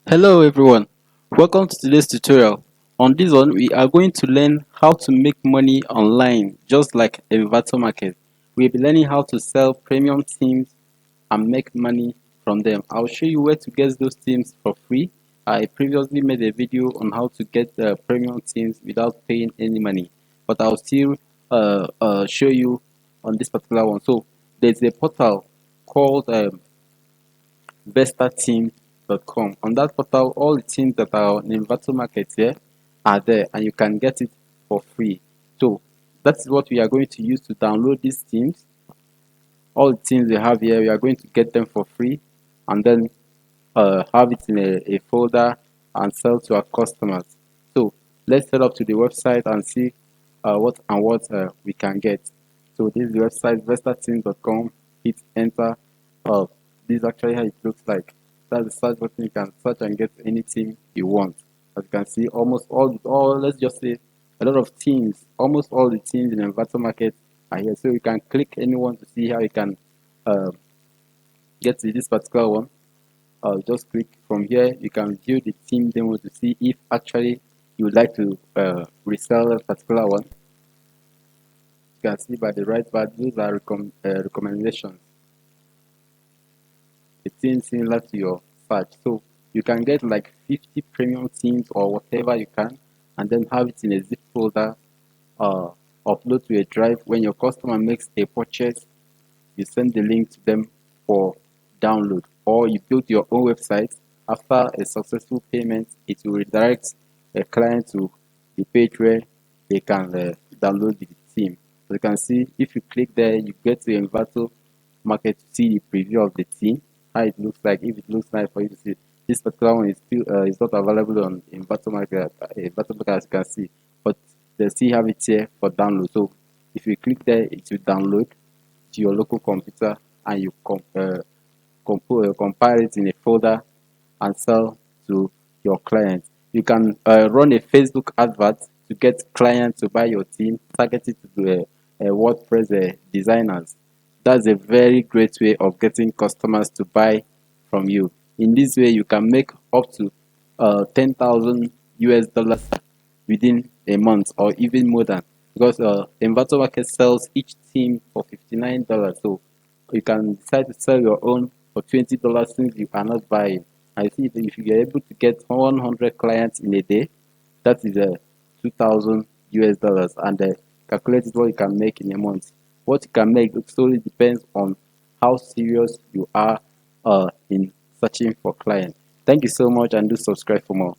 Hello everyone, welcome to today's tutorial. On this one, we are going to learn how to make money online, just like a virtual market. We'll be learning how to sell premium themes and make money from them. I'll show you where to get those themes for free. I previously made a video on how to get premium themes without paying any money, but I'll still show you on this particular one. So there's a portal called VestaTeam.com. On that portal, all the teams that are in virtual market here are there, and you can get it for free. So that's what we are going to use to download these teams. All the teams we have here, we are going to get them for free, and then have it in a folder and sell to our customers. So let's head up to the website and see what we can get. So this is the website VestaTeam.com. Hit enter. This is actually how it looks like. That's the search button. You can search and get any team you want. As you can see, almost all let's just say a lot of teams, almost all the teams in the virtual market are here. So you can click anyone to see how you can uh, get to this particular one. Just click from here. You can view the team demo to see if actually you would like to resell a particular one. You can see by the right part, those are recommendations. A team similar to your search. So you can get like 50 premium teams or whatever you can, and then have it in a zip folder, upload to a drive. When your customer makes a purchase, you send the link to them for download, or you build your own website. After a successful payment, it will redirect a client to the page where they can download the theme. So you can see, if you click there, you get to the virtual market to see the preview of the theme, how it looks like. If it looks nice for you to see, this particular one is still is not available on in virtual market, as you can see, but they still have it here for download. So if you click there, it will download to your local computer, and you compile it in a folder and sell to your clients. You can run a Facebook advert to get clients to buy your theme, target it to WordPress designers. That's a very great way of getting customers to buy from you. In this way, you can make up to 10,000 US dollars within a month, or even more than, because Inverter Market sells each theme for $59. So you can decide to sell your own for $20 since you are not buying. I see if you are able to get 100 clients in a day, that is 2,000 US dollars, and calculate what you can make in a month. What you can make solely depends on how serious you are in searching for clients. Thank you so much, and do subscribe for more.